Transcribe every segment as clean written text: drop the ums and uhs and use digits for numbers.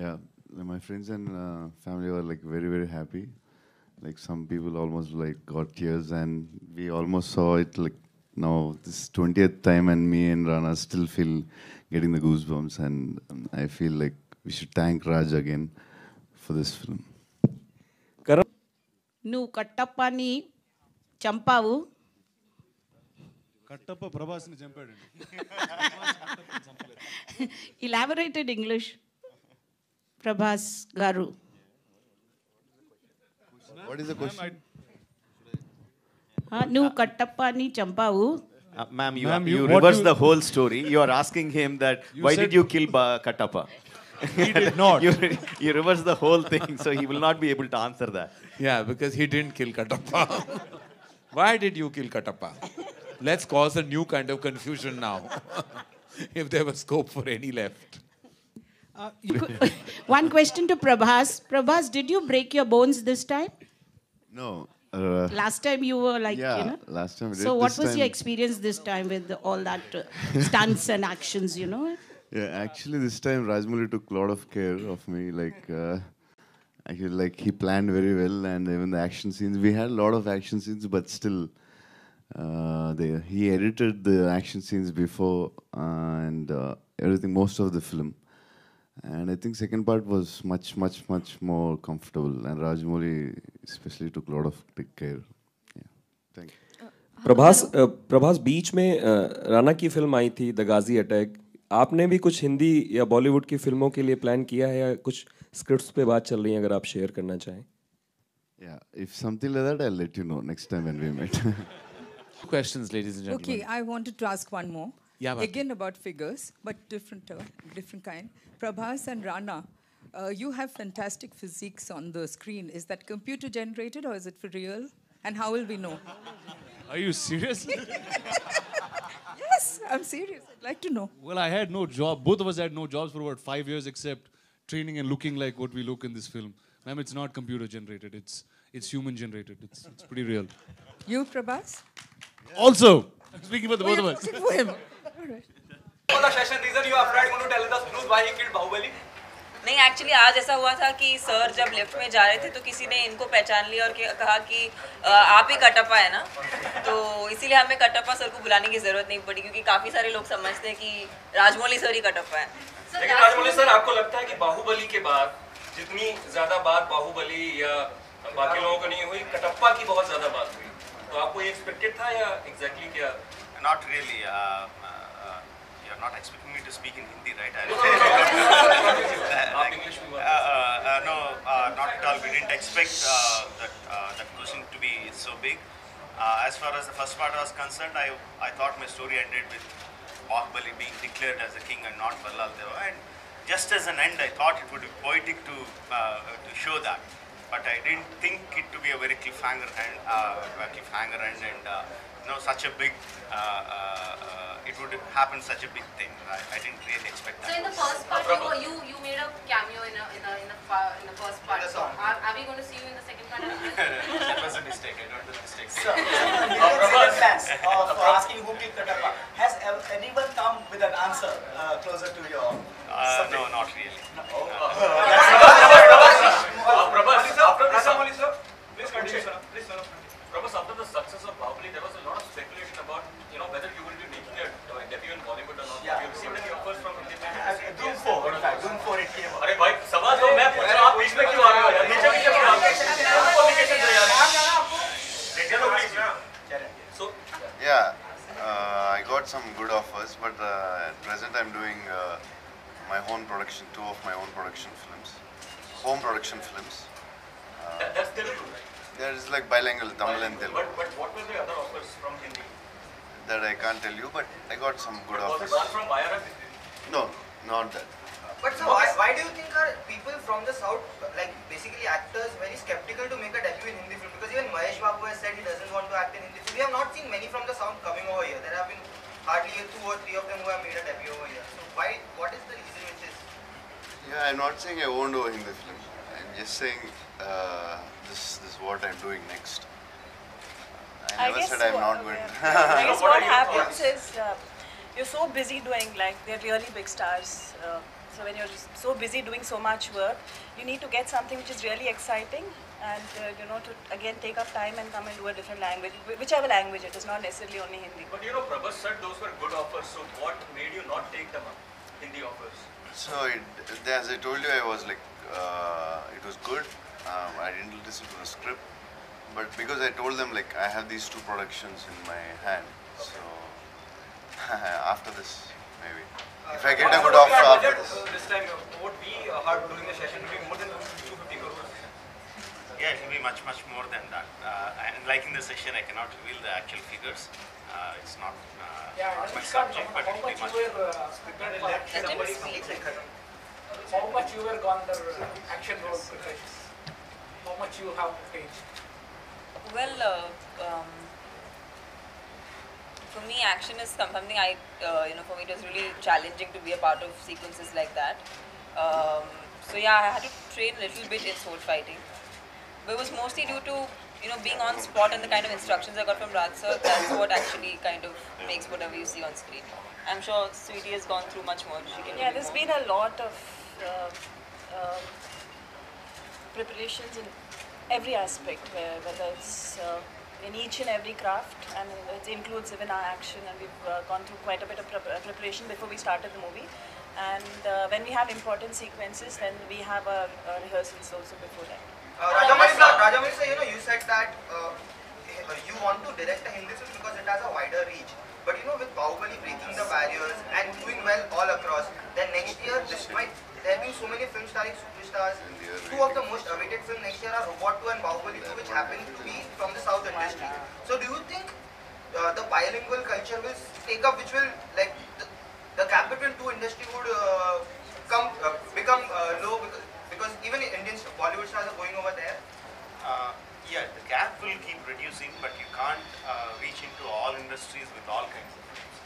Yeah, my friends and family were like very very happy. Like some people almost like got tears, and we almost saw it like now this 20th time, and me and Rana still feel getting the goosebumps, and I feel like we should thank Raj again for this film. నువ్వు కట్టప్పని చంపావు. Kattappa ప్రభాస్ని చంపాడండి. Elaborated English. Prabhas garu. What is the question? నువ్వు కట్టప్పని చంపావు. Ma'am, Ma'am, you what reverse you- the whole story. You are asking him that why said- did you kill Kattappa? He did not. You reverse the whole thing, so he will not be able to answer that. Yeah, because he didn't kill Kattappa. Why did you kill Kattappa? Let's cause a new kind of confusion now. If there was scope for any left. One question to Prabhas. Prabhas, did you break your bones this time? No. Last time you were like, Yeah, you know. last time we did. So what This was your time- experience this time with all that stunts and actions, you know? Yeah, actually, this time Rajmouli took a lot of care of me. Like, actually, like he planned very well, and even the action scenes. We had a lot of action scenes, but still, he edited the action scenes before and everything, most of the film. And I think second part was much more comfortable. And Rajmouli especially took a lot of big care. Yeah, thank you. Prabhas बीच में राणा की film आई थी the Ghazi attack. आपने भी कुछ हिंदी या बॉलीवुड की फिल्मों के लिए प्लान किया है या कुछ स्क्रिप्ट्स पे बात चल रही है, अगर आप शेयर करना चाहें? Yeah, if something like that, I'll let you know next time when we meet. Questions, ladies and gentlemen. Okay, I wanted to ask one more. Yeah, Bharti. Again about figures, but different kind. Prabhas and Rana, you have fantastic physiques on the screen. Is that computer generated or is it for real? And how will we know? Are you serious? Yes, I'm serious. I'd like to know. Well, I had no job. Both of us had no jobs for about 5 years except training and looking like what we look in this film. Ma'am, it's not computer generated. It's human generated. It's pretty real. You, Prabhas? Also, I'm speaking for the both of us. Talking for him. All right. For the session reason you are afraid going to tell us the truth why he killed Bahubali? नहीं, actually आज ऐसा हुआ था कि sir जब lift में जा रहे थे तो किसी ने इनको पहचान लिया और कहा कि आप ही कटप्पा है ना, तो इसीलिए हमें कटप्पा सर को बुलाने की ज़रूरत नहीं पड़ी क्योंकि काफ़ी सारे लोग समझते हैं कि राजमौली सर ही कटप्पा है. लेकिन राजमौली सर, आपको लगता है कि बाहुबली के बाद जितनी ज्यादा बात बाहुबली या बाकी लोगों को नहीं हुई, कटप्पा की बहुत ज्यादा बात हुई, तो आपको ये एक्सपेक्टेड था या एग्जैक्टली क्या? Not really. You're not expecting me to speak in Hindi, right? No, not at all. We didn't expect that question to be so big. As far as the first part was concerned, I thought my story ended with Bahubali being declared as a king and not Ballal Deva. And just as an end, I thought it would be poetic to show that. But I didn't think it to be a very cliffhanger and such a big. It would happen such a big thing. I didn't really expect that. So in the first part, you made a cameo in the first part. So are we going to see you in the second part? That was a mistake. I don't do mistakes. So, fans of asking who killed Katappa, has anyone come with an answer closer to your? No, not really. Prabhas, after this, please continue, sir. Please, sir. Prabhas, after the success of Bahubali, there was a lot of speculation about, whether you will be making a debut in Bollywood or not. Yeah. You received any offers from Hindi films? Doom 4, in fact. Doom 4 it came. अरे भाई, सवाल तो मैं पूछ रहा हूँ, आप बीच में क्यों आ रहे हो यार? नीचे क्यों आ रहे हो? Communication है यार. चलो please. So, Yeah, I got some good offers, but at present I'm doing my own production, two of my own production films, home production films. that's Telugu, right? There is like bilingual Tamil and Telugu. But what were the other offers from Hindi? That I can't tell you, but I got some good Was offers. it one from IRF? No, not that. But so why do you think are people from the south, like basically actors, very skeptical to make a debut in Hindi film? Because even Mahesh Babu has said he doesn't want to act in Hindi film. We have not seen many from the south coming over here. There have been hardly 2 or 3 of them who have made a debut over here. So what is the reason with this? Yeah, I'm not saying I won't do a Hindi film. I'm just saying this is what I'm doing next. I never said I'm not going to. I guess what happens is you're so busy doing, like, they're really big stars. So when you're so busy doing so much work, you need to get something which is really exciting and, you know, to again take up time and come and do a different language, whichever language it is, not necessarily only Hindi. But you know, Prabhas said those were good offers, so what made you not take them up, Hindi offers? So, as I told you, I was like, it was good. I didn't listen to the script, but because I told them like I have these 2 productions in my hand, so after this maybe. If I get a good offer after this. This time, what we heard during the session will be more than 250 crores. Yeah, it will be much more than that. And like in the session, I cannot reveal the actual figures. It's not my subject, but it will be much more. How much you were gone the action role preparations? How much you have paid? Well, for me, action is something I, you know, for me it was really challenging to be a part of sequences like that. So yeah, I had to train a little bit in sword fighting, but it was mostly due to, you know, being on spot and the kind of instructions I got from Raj sir. That's what actually kind of makes whatever you see on screen. I'm sure Sweetie has gone through much more. She can Yeah, there's been a lot of preparations in every aspect, whether it's in each and every craft, and it includes even our action, and we've gone through quite a bit of preparation before we started the movie. And when we have important sequences, then we have our rehearsals also before that. Rajamouli sir, you know, you said that you want to direct a Hindi film because it has a wider reach. But you know, with Bahubali breaking the barriers and doing well all across, then next year, despite there being so many films starring superstars, 2 of the most awaited films next year are Robot 2 and Bahubali 2, which happen to be from the South industry. So do you think the bilingual culture will take up, which will, like, the gap between 2 industry would become low because even Indian Bollywood stars are going over there? Yeah, the gap will keep reducing, but you can't reach into all industries with all kinds of films.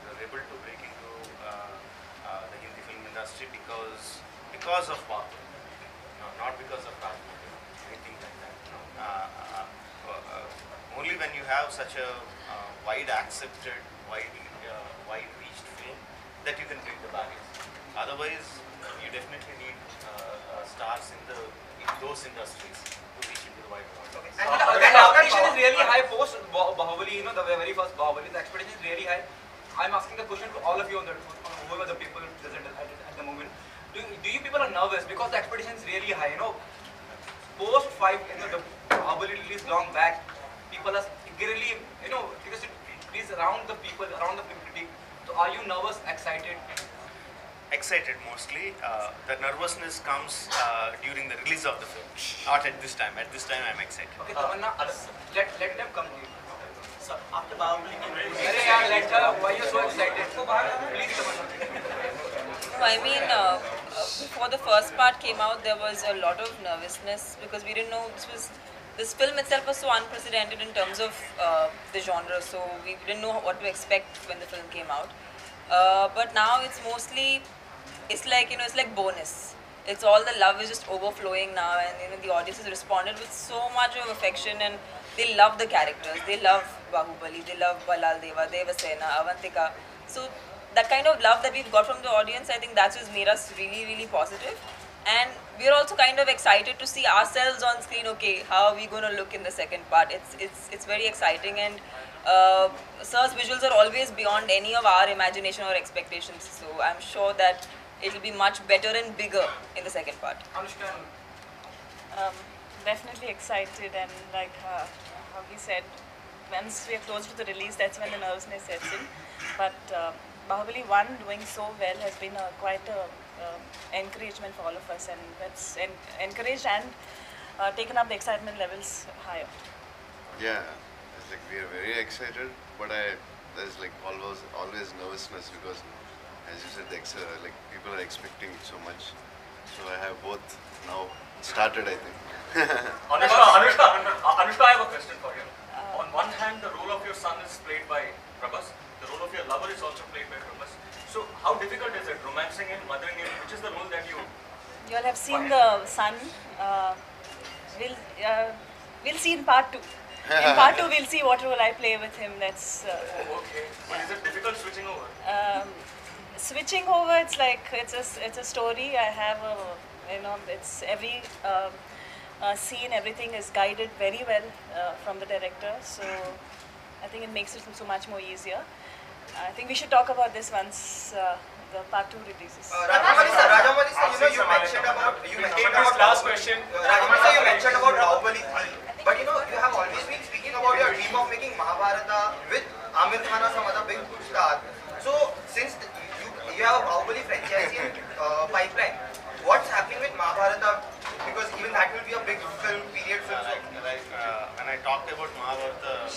You're able to break into the Hindi film industry because of Bahubali, not because of Rajmouli, anything like that. Only when you have such a wide accepted, wide reached film that you can break the barriers. Otherwise, you definitely need stars in those industries to reach into the wide world. Okay. And the expectation is really high post Bahubali, you know, the very first Bahubali, the expectation is really high. I'm asking the question to all of you on whoever the people present at the moment. Do you people are nervous because the expectation is really high, you know? Post 5, you know, the Bahubali release long back, people are eagerly, you know, because it is around the people, around the community. So are you nervous, excited? Excited mostly. The nervousness comes during the release of the film, not at this time. At this time, I'm excited. Okay, Tamanna, let them come to you. So after Bahubali, why are you so excited? Please, Tamanna. I mean, before the first part came out, there was a lot of nervousness because we didn't know this film itself was so unprecedented in terms of the genre, so we didn't know what to expect when the film came out. But now it's mostly, it's like, you know, it's like bonus. It's all the love is just overflowing now, and you know the audience has responded with so much of affection, and they love the characters. They love Bahubali, they love Balal Deva, Devasena, Avantika. So that kind of love that we've got from the audience, I think that's just made us really, really positive. And we're also kind of excited to see ourselves on screen. Okay, how are we going to look in the second part? It's very exciting, and Sir's visuals are always beyond any of our imagination or expectations. So I'm sure that it'll be much better and bigger in the second part. Understand? Definitely excited, and like how he said, once we are close to the release, that's when the nervousness sets in. But Bahubali 1 doing so well has been quite a encouragement for all of us, and that's encouraged and taken up the excitement levels higher. Yeah, it's like we are very excited, but there's like always nervousness because, as you said, like people are expecting so much. So I have both now started, I think. Anushka, I have a question for you. On one hand, the role of your son is played by Prabhas. The role of your lover is also played by Prabhas. So how difficult is it romancing him, mothering him? Which is the role that you? You all have seen the son. We'll see in part 2. In part 2, we'll see what role I play with him. That's. Okay. But is it difficult switching over? Switching over, it's like it's a story. I have a, it's every scene, everything is guided very well from the director. So I think it makes it so much more easier. I think we should talk about this once the part 2 releases. Rajamouli sir, you mentioned about last question. Rajamouli sir, you mentioned about Bahubali 3, but you have always been speaking about your dream of making Mahabharata with Amir Khan or some other big star. So since you have a Bahubali franchise in pipeline, what's happening with Mahabharata? Because even that will be a big film, period film. When I talked about Mahabharata,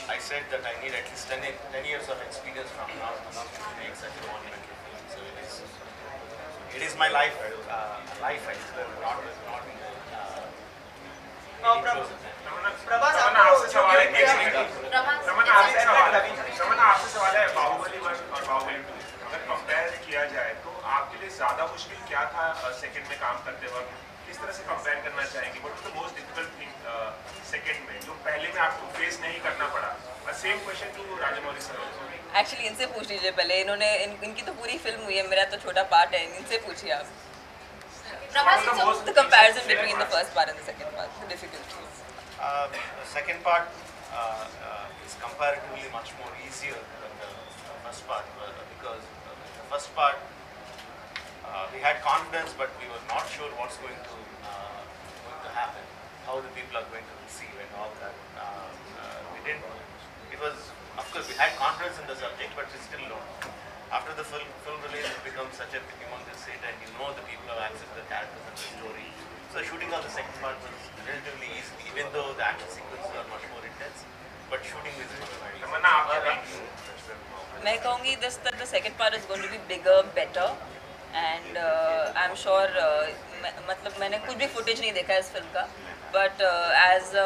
I said that I need at least 10 years of experience from now to make such a monumental film. So it is my life. I swear, Prabhas आपसे सवाल है बाहुबली 1 और बाहुबली 2 अगर compare किया जाए तो आपके लिए ज्यादा मुश्किल क्या था सेकंड में काम करते वक्त किस तरह से कंपेयर करना चाहेंगे what is the most difficult thing second में जो पहले में आपको फेस नहीं करना पड़ा same question to Rajamouli sir actually इनसे पूछ लीजिए पहले इन्होंने इनकी तो पूरी फिल्म हुई है मेरा तो छोटा पार्ट है इनसे पूछिए आप the comparison between the first part and the second part the difficulties the second part is comparatively much more easier than the first part because the first part we had confidence but we were not sure what's going to happen, how the people are going to receive and all that. It was, of course we had confidence in the subject but we still don't. After the film release it becomes such a humongous hit and the people have accepted the characters and the story. So shooting on the second part was relatively easy even though the action sequences are much more intense but shooting is very मैं कहूँगी that the second part is going to be bigger, better and I'm sure मतलब मैंने कुछ भी footage नहीं देखा इस film का but as a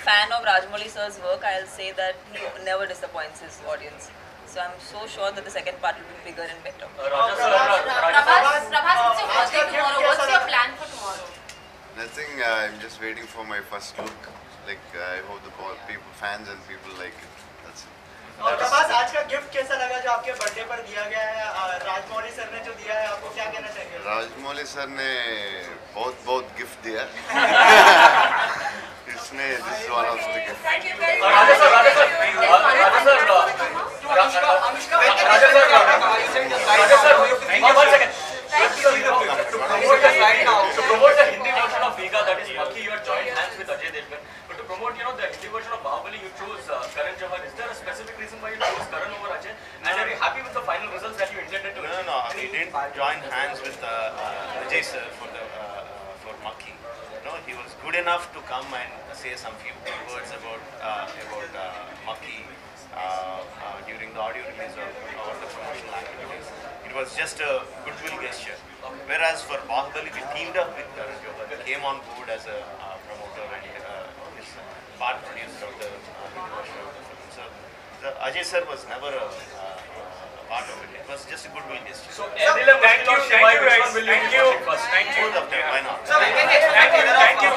fan of Rajamouli sir's work I'll say that he never disappoints his audience. So I'm so sure that the second part will be bigger and better. Prabhas, it's your birthday tomorrow. What's your plan for tomorrow? Nothing. I'm just waiting for my first look. Like I hope the fans and people like it. That's it. और प्रभास आज का gift कैसा लगा जो आपके birthday पर दिया गया है राजमौली सर ने जो दिया है आपको क्या कहना चाहेंगे? राजमौली सर ने बहुत गिफ्ट दिया. इसमें this is one of the gifts. To promote the Hindi version of Viga, that is Makhi, you have joined hands with Ajay Devgan. But to promote, the Hindi version of Bahubali, you chose Karan Johar. Is there a specific reason why you chose Karan over Ajay? And are you happy with the final results that you intended to achieve? No, we didn't join hands with Ajay sir for Makhi. No, he was good enough to come and say some few words about Makhi during the audio release or the promotional activities. It was just a goodwill gesture. Whereas for Bahubali, we teamed up with Karan Johar. He came on board as a promoter and his part producer of the version of the film. So Ajay sir was never a part of it. It was just a goodwill gesture. So, thank you guys. Thank you. Both of them, why not? Thank you.